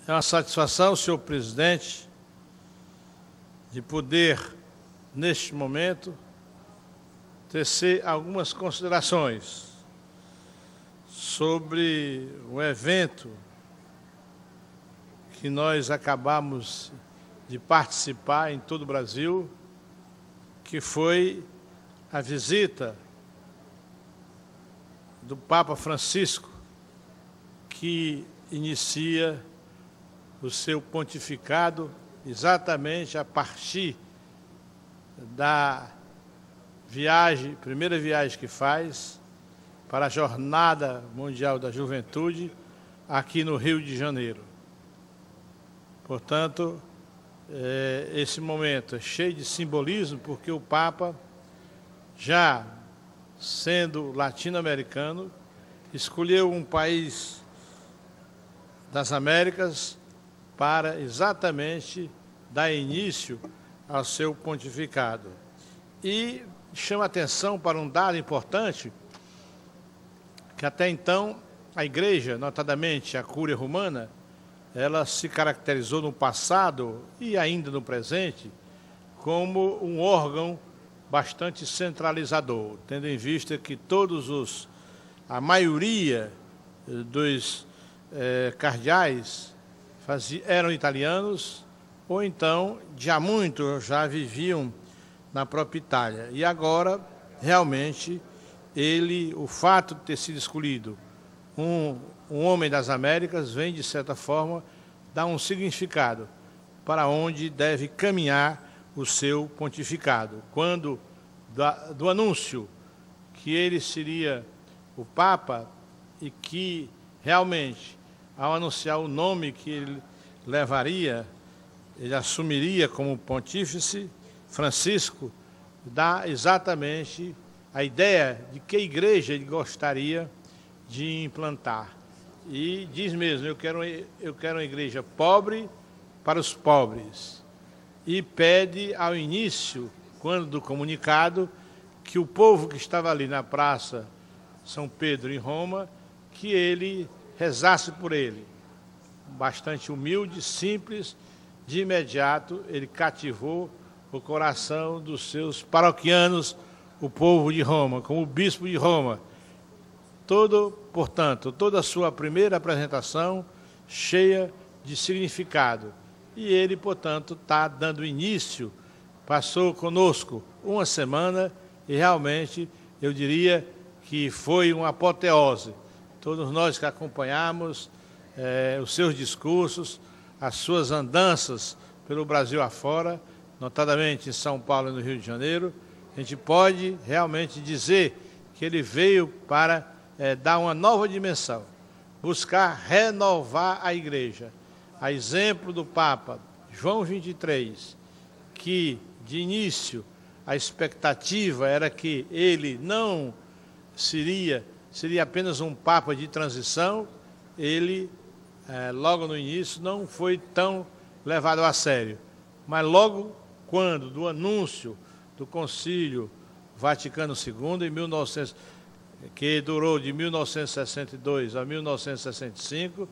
É uma satisfação, senhor presidente, de poder, neste momento, tecer algumas considerações sobre o evento que nós acabamos de participar em todo o Brasil, que foi a visita do Papa Francisco, que inicia o seu pontificado exatamente a partir da viagem, primeira viagem que faz para a Jornada Mundial da Juventude aqui no Rio de Janeiro. Portanto, esse momento é cheio de simbolismo, porque o Papa, já sendo latino-americano, escolheu um país das Américas para exatamente dar início ao seu pontificado. E chama atenção para um dado importante, que até então a Igreja, notadamente a Cúria Romana, ela se caracterizou no passado e ainda no presente como um órgão bastante centralizador, tendo em vista que a maioria dos cardeais eram italianos, ou então, já muito, já viviam na própria Itália. E agora, realmente, o fato de ter sido escolhido um homem das Américas, vem, de certa forma, dar um significado para onde deve caminhar o seu pontificado. Quando, do anúncio que ele seria o Papa e que, realmente, ao anunciar o nome que ele levaria, ele assumiria como pontífice, Francisco, dá exatamente a ideia de que igreja ele gostaria de implantar. E diz mesmo, eu quero uma igreja pobre para os pobres. E pede ao início, quando do comunicado, que o povo que estava ali na Praça São Pedro, em Roma, que ele rezasse por ele. Bastante humilde, simples, de imediato ele cativou o coração dos seus paroquianos, o povo de Roma, como o bispo de Roma. Portanto, toda a sua primeira apresentação cheia de significado. E ele, portanto, está dando início, passou conosco uma semana e realmente eu diria que foi uma apoteose. Todos nós que acompanhamos os seus discursos, as suas andanças pelo Brasil afora, notadamente em São Paulo e no Rio de Janeiro, a gente pode realmente dizer que ele veio para dar uma nova dimensão, buscar renovar a Igreja. A exemplo do Papa João XXIII, que de início a expectativa era que ele não seria apenas um Papa de transição, ele, logo no início, não foi tão levado a sério. Mas logo quando, do anúncio do Concílio Vaticano II, que durou de 1962 a 1965,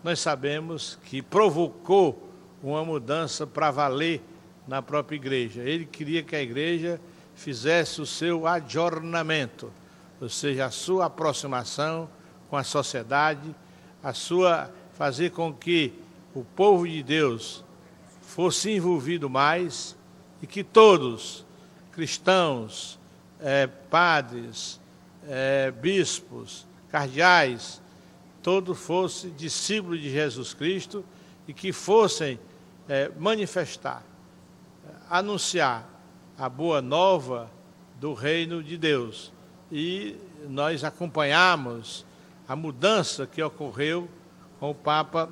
nós sabemos que provocou uma mudança para valer na própria Igreja. Ele queria que a Igreja fizesse o seu adjornamento, ou seja, a sua aproximação com a sociedade, fazer com que o povo de Deus fosse envolvido mais e que todos, cristãos, padres, bispos, cardeais, todos fossem discípulos de Jesus Cristo e que fossem manifestar, anunciar a boa nova do reino de Deus. E nós acompanhamos a mudança que ocorreu com o Papa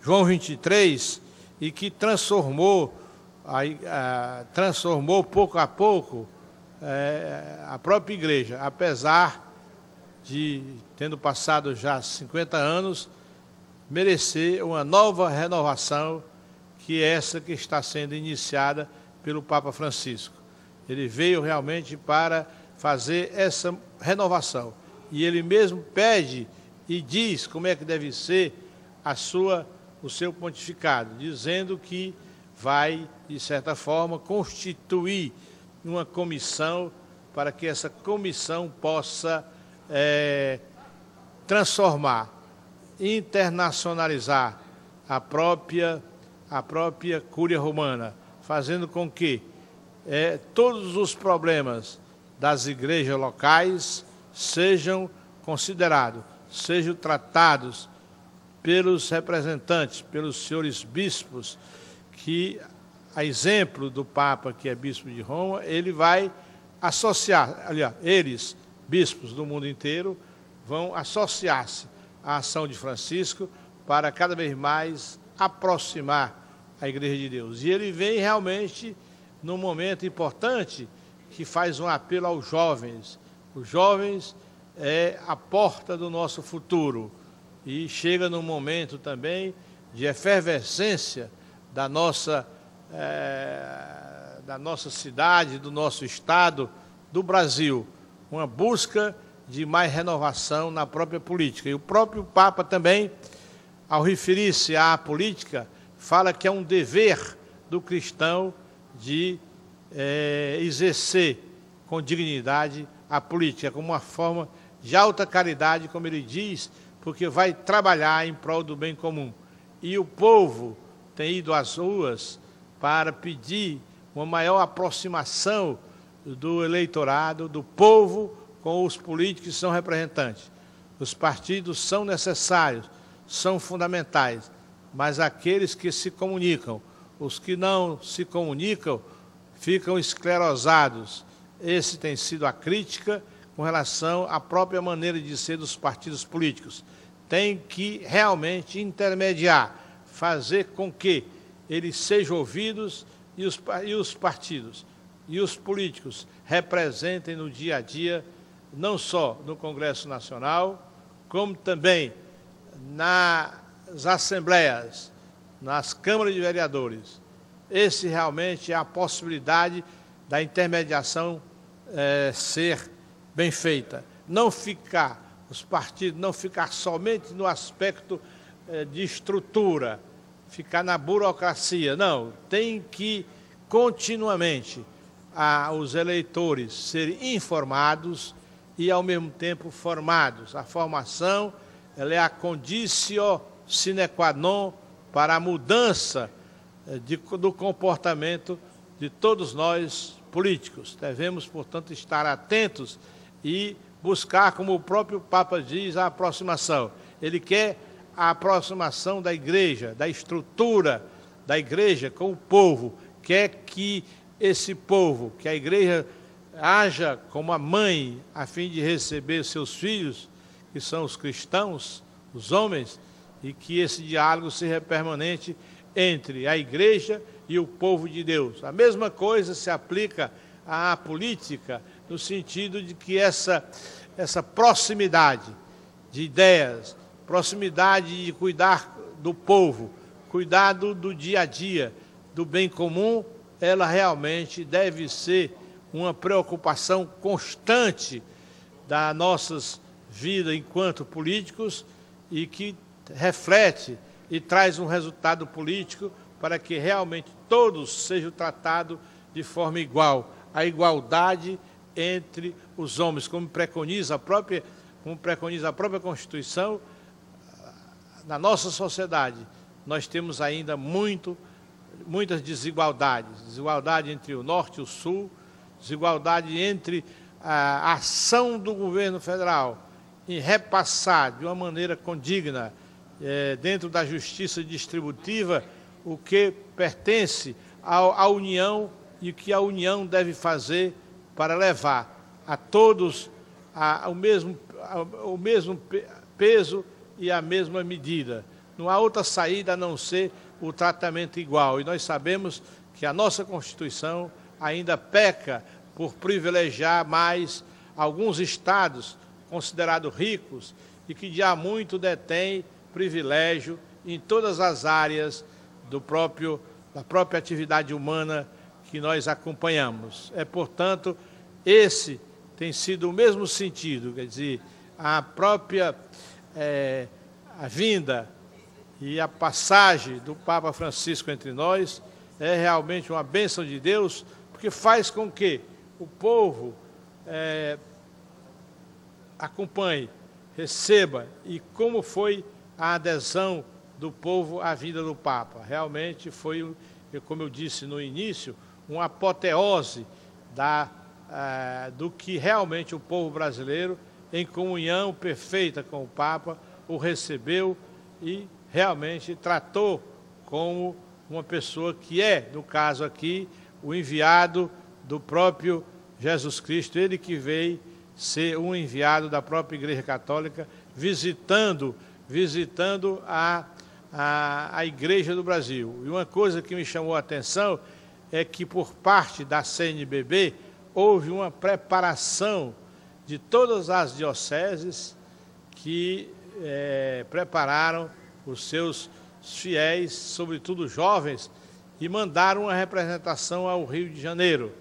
João XXIII e que transformou pouco a pouco a própria Igreja, apesar de, tendo passado já 50 anos, merecer uma nova renovação, que é essa que está sendo iniciada pelo Papa Francisco. Ele veio realmente para fazer essa renovação. E ele mesmo pede e diz como é que deve ser a sua o seu pontificado, dizendo que vai, de certa forma, constituir uma comissão para que essa comissão possa transformar, internacionalizar a própria Cúria Romana, fazendo com que todos os problemas das igrejas locais sejam considerados, sejam tratados pelos representantes, pelos senhores bispos, que, a exemplo do Papa, que é bispo de Roma, ele vai associar, aliás, eles, bispos do mundo inteiro, vão associar-se à ação de Francisco para cada vez mais aproximar a Igreja de Deus. E ele vem realmente num momento importante que faz um apelo aos jovens. Os jovens é a porta do nosso futuro e chega num momento também de efervescência da nossa cidade, do nosso estado, do Brasil, uma busca de mais renovação na própria política. E o próprio Papa também, ao referir-se à política, fala que é um dever do cristão de exercer com dignidade a política, como uma forma de alta caridade, como ele diz, porque vai trabalhar em prol do bem comum. E o povo tem ido às ruas para pedir uma maior aproximação do eleitorado, do povo, com os políticos que são representantes. Os partidos são necessários, são fundamentais, mas aqueles que se comunicam, os que não se comunicam, ficam esclerosados. Essa tem sido a crítica com relação à própria maneira de ser dos partidos políticos. Tem que realmente intermediar, fazer com que eles sejam ouvidos e os partidos e os políticos representem no dia a dia, não só no Congresso Nacional, como também nas assembleias, nas câmaras de vereadores. Esse realmente é a possibilidade da intermediação ser bem feita. Não ficar, os partidos, não ficar somente no aspecto de estrutura, ficar na burocracia. Não, tem que continuamente os eleitores serem informados e, ao mesmo tempo, formados. A formação ela é a conditio sine qua non para a mudança do comportamento de todos nós políticos. Devemos, portanto, estar atentos e buscar, como o próprio Papa diz, a aproximação. Ele quer a aproximação da igreja, da estrutura da igreja com o povo. Quer que esse povo, que a igreja haja como a mãe, a fim de receber seus filhos, que são os cristãos, os homens, e que esse diálogo seja permanente entre a igreja e o povo de Deus. A mesma coisa se aplica à política, no sentido de que essa proximidade de ideias, proximidade de cuidar do povo, cuidado do dia a dia, do bem comum, ela realmente deve ser uma preocupação constante das nossas vidas enquanto políticos e que reflete e traz um resultado político para que realmente todos sejam tratados de forma igual. A igualdade entre os homens, como preconiza a própria Constituição. Na nossa sociedade, nós temos ainda muitas desigualdades. Desigualdade entre o norte e o sul, desigualdade entre a ação do governo federal em repassar de uma maneira condigna, dentro da justiça distributiva, o que pertence à União e o que a União deve fazer para levar a todos o mesmo peso e a mesma medida. Não há outra saída a não ser o tratamento igual. E nós sabemos que a nossa Constituição ainda peca por privilegiar mais alguns estados considerados ricos e que já muito detêm privilégio em todas as áreas da própria atividade humana que nós acompanhamos. Portanto, esse tem sido o mesmo sentido, quer dizer, a vinda e a passagem do Papa Francisco entre nós é realmente uma bênção de Deus, porque faz com que o povo acompanhe, receba, e como foi a adesão do povo à vinda do Papa. Realmente foi, como eu disse no início, uma apoteose do que realmente o povo brasileiro, em comunhão perfeita com o Papa, o recebeu e realmente tratou como uma pessoa que é, no caso aqui, o enviado do próprio Jesus Cristo, ele que veio ser um enviado da própria Igreja Católica, visitando a Igreja do Brasil. E uma coisa que me chamou a atenção é que, por parte da CNBB, houve uma preparação de todas as dioceses que prepararam os seus fiéis, sobretudo jovens, e mandaram uma representação ao Rio de Janeiro.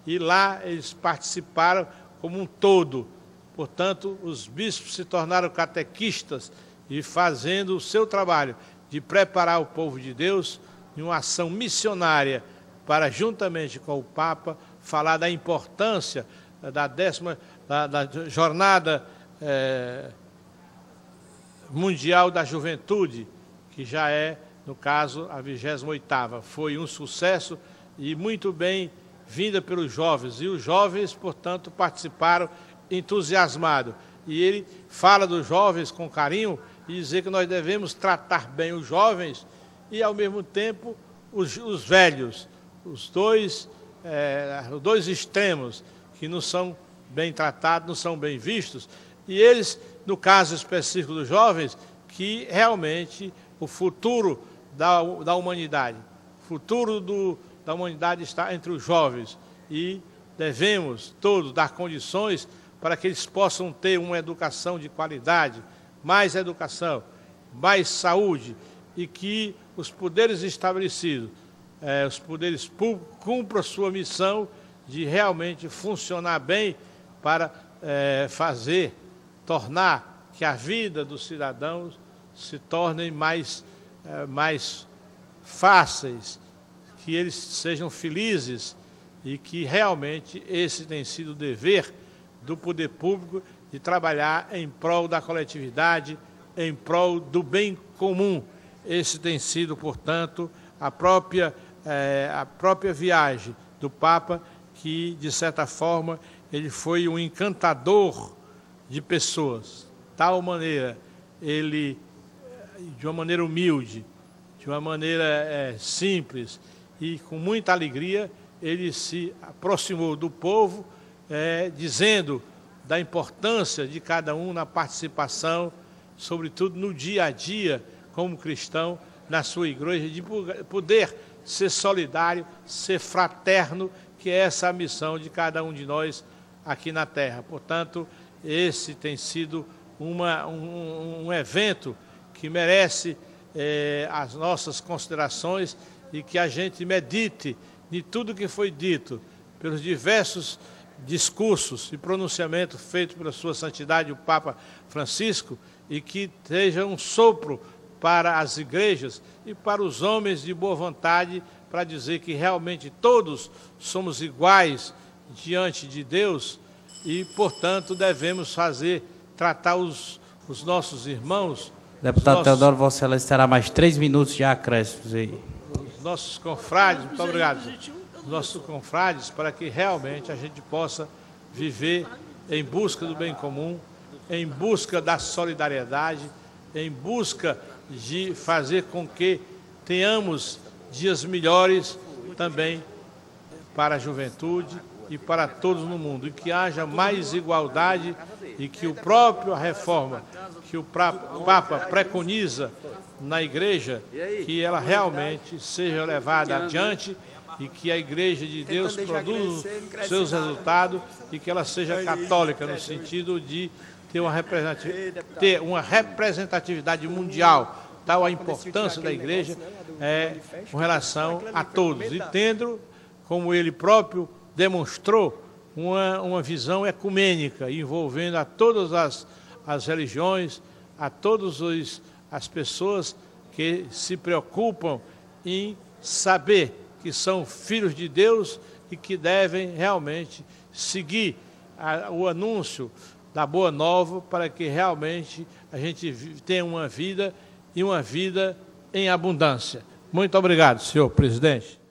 E lá eles participaram como um todo. Portanto, os bispos se tornaram catequistas e fazendo o seu trabalho de preparar o povo de Deus em uma ação missionária para, juntamente com o Papa, falar da importância da jornada mundial da juventude, que já é, no caso, a 28ª. Foi um sucesso e muito bem vinda pelos jovens. E os jovens, portanto, participaram entusiasmados. E ele fala dos jovens com carinho e dizer que nós devemos tratar bem os jovens e, ao mesmo tempo, os velhos, os dois extremos que não são bem tratados, não são bem vistos. E eles, no caso específico dos jovens, que realmente o futuro da humanidade, o futuro da humanidade está entre os jovens e devemos todos dar condições para que eles possam ter uma educação de qualidade, mais educação, mais saúde, e que os poderes estabelecidos, os poderes públicos, cumpram a sua missão de realmente funcionar bem para tornar que a vida dos cidadãos se tornem mais fáceis, que eles sejam felizes, e que realmente esse tem sido o dever do poder público, de trabalhar em prol da coletividade, em prol do bem comum. Esse tem sido, portanto, a própria viagem do Papa, que, de certa forma, ele foi um encantador de pessoas. De tal maneira, ele, de uma maneira humilde, de uma maneira simples e com muita alegria, ele se aproximou do povo, dizendo da importância de cada um na participação, sobretudo no dia a dia, como cristão, na sua igreja, de poder ser solidário, ser fraterno, que é essa a missão de cada um de nós aqui na Terra. Portanto, esse tem sido um evento que merece as nossas considerações e que a gente medite de tudo que foi dito pelos diversos discursos e pronunciamentos feitos pela Sua Santidade, o Papa Francisco, e que seja um sopro para as igrejas e para os homens de boa vontade, para dizer que realmente todos somos iguais diante de Deus e, portanto, devemos tratar os nossos irmãos. Deputado Teodoro, Vossa Excelência terá mais 3 minutos de acréscimos aí. Os nossos confrades, muito obrigado. Os nossos confrades, para que realmente a gente possa viver em busca do bem comum, em busca da solidariedade, em busca de fazer com que tenhamos dias melhores também para a juventude e para todos no mundo, e que haja mais igualdade e que a própria reforma que o Papa preconiza na Igreja, que ela realmente seja levada adiante e que a Igreja de Deus produza seus resultados e que ela seja católica, no sentido de ter uma representatividade mundial, tal a importância da Igreja com relação a todos, e tendo, como ele próprio demonstrou, uma visão ecumênica, envolvendo a todas as religiões, a todas as pessoas, que se preocupam em saber que são filhos de Deus e que devem realmente seguir o anúncio da Boa Nova para que realmente a gente tenha uma vida e uma vida em abundância. Muito obrigado, senhor presidente.